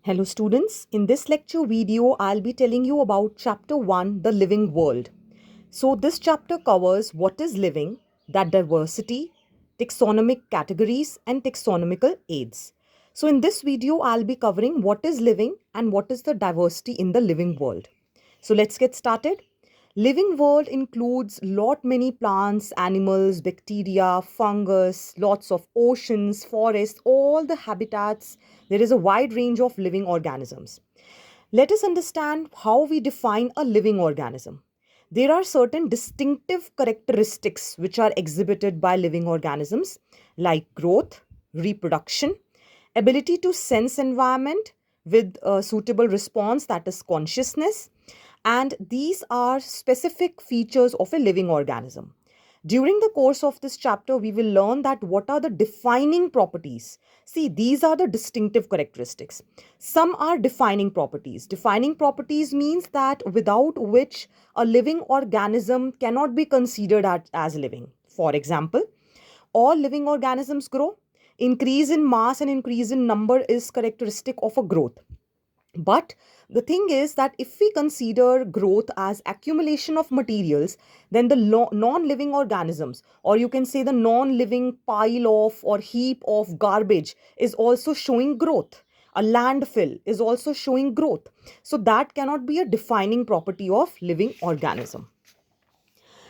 Hello students, in this lecture video I'll be telling you about chapter 1, the living world. So this chapter covers what is living, that diversity, taxonomic categories and taxonomical aids. So in this video I'll be covering what is living and what is the diversity in the living world. So let's get started. Living world includes lot many plants, animals, bacteria, fungus, lots of oceans, forests, all the habitats. There is a wide range of living organisms. Let us understand how we define a living organism. There are certain distinctive characteristics which are exhibited by living organisms like growth, reproduction, ability to sense environment with a suitable response, that is consciousness, and these are specific features of a living organism. During the course of this chapter, we will learn that what are the defining properties. See, these are the distinctive characteristics. Some are defining properties. Defining properties means that without which a living organism cannot be considered as living. For example, all living organisms grow. Increase in mass and increase in number is characteristic of a growth. But the thing is that if we consider growth as accumulation of materials, then the non-living organisms, or you can say the non-living pile of or heap of garbage, is also showing growth. A landfill is also showing growth. So that cannot be a defining property of living organism.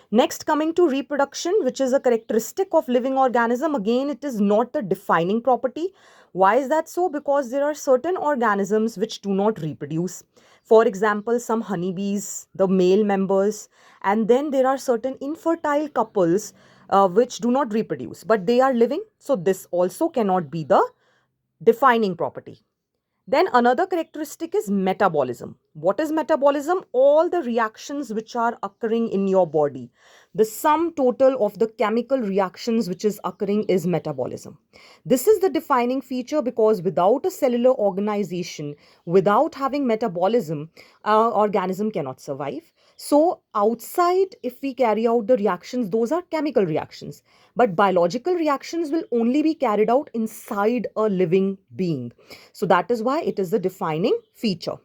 Next, coming to reproduction, which is a characteristic of living organism. Again, it is not a defining property. Why is that so? Because there are certain organisms which do not reproduce. For example, some honeybees, the male members, and then there are certain infertile couples which do not reproduce, but they are living. So this also cannot be the defining property. Then another characteristic is metabolism. What is metabolism? All the reactions which are occurring in your body. The sum total of the chemical reactions which is occurring is metabolism. This is the defining feature because without a cellular organization, without having metabolism, organism cannot survive. So outside, if we carry out the reactions, those are chemical reactions. But biological reactions will only be carried out inside a living being. So that is why it is the defining feature.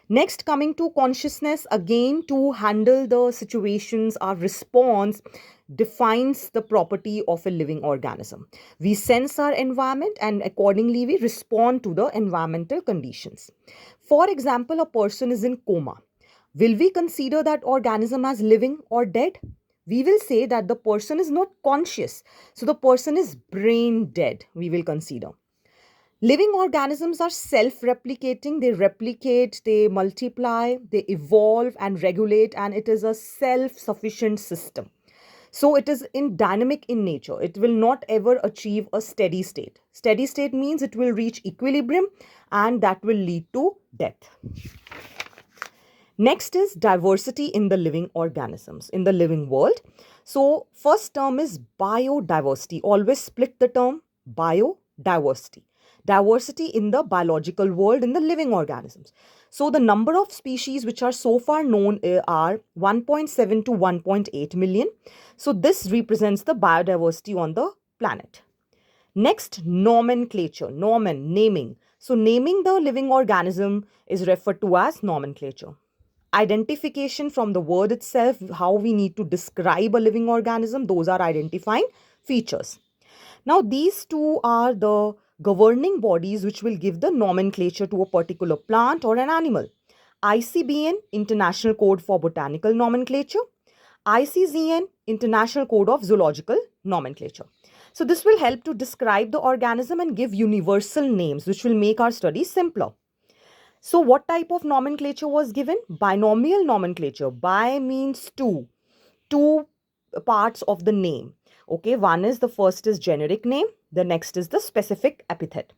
Next, coming to consciousness, again to handle the situations, our response defines the property of a living organism. We sense our environment and accordingly we respond to the environmental conditions. For example, a person is in coma. Will we consider that organism as living or dead? We will say that the person is not conscious. So the person is brain dead, we will consider. Living organisms are self-replicating. They replicate, they multiply, they evolve and regulate, and it is a self-sufficient system. So it is in dynamic in nature. It will not ever achieve a steady state. Steady state means it will reach equilibrium and that will lead to death. Next is diversity in the living organisms, in the living world. So first term is biodiversity. Always split the term biodiversity. Diversity in the biological world, in the living organisms. So the number of species which are so far known are 1.7 to 1.8 million. So this represents the biodiversity on the planet. Next, nomenclature, naming. So naming the living organism is referred to as nomenclature. Identification from the word itself, how we need to describe a living organism, those are identifying features. Now, these two are the governing bodies which will give the nomenclature to a particular plant or an animal. ICBN, International Code for Botanical Nomenclature. ICZN, International Code of Zoological Nomenclature. So this will help to describe the organism and give universal names which will make our study simpler. So what type of nomenclature was given? Binomial nomenclature. Bi means two parts of the name. Okay, one is the first is generic name, the next is the specific epithet.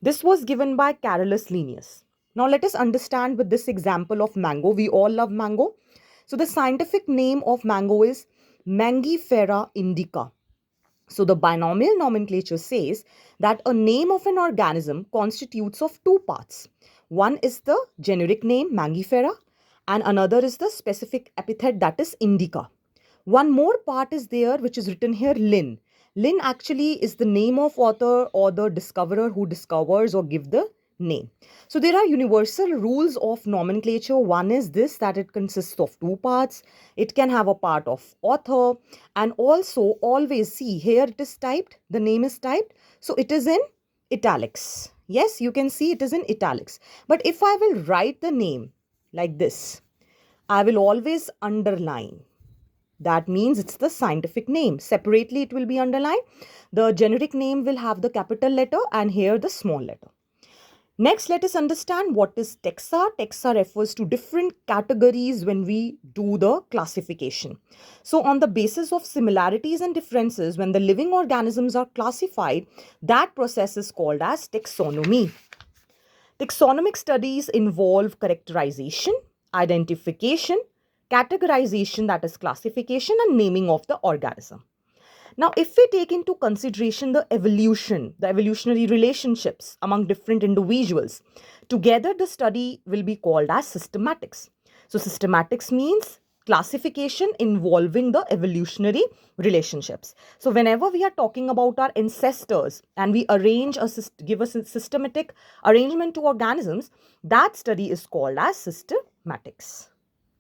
This was given by Carolus Linnaeus. Now let us understand with this example of mango. We all love mango. So the scientific name of mango is Mangifera indica. So the binomial nomenclature says that a name of an organism constitutes of two parts. One is the generic name Mangifera and another is the specific epithet, that is indica. One more part is there which is written here, Lin. Lin actually is the name of author or the discoverer who discovers or give the name. So there are universal rules of nomenclature. One is this, that it consists of two parts. It can have a part of author, and also always see here it is typed, the name is typed. So it is in italics. Yes, you can see it is in italics. But if I will write the name like this, I will always underline. That means it's the scientific name. Separately, it will be underlined. The generic name will have the capital letter and here the small letter. Next, let us understand what is taxa. Taxa refers to different categories when we do the classification. So, on the basis of similarities and differences, when the living organisms are classified, that process is called as taxonomy. Taxonomic studies involve characterization, identification, categorization, that is classification, and naming of the organism. Now, if we take into consideration the evolution, the evolutionary relationships among different individuals, together the study will be called as systematics. So, systematics means classification involving the evolutionary relationships. So, whenever we are talking about our ancestors and we give us a systematic arrangement to organisms, that study is called as systematics.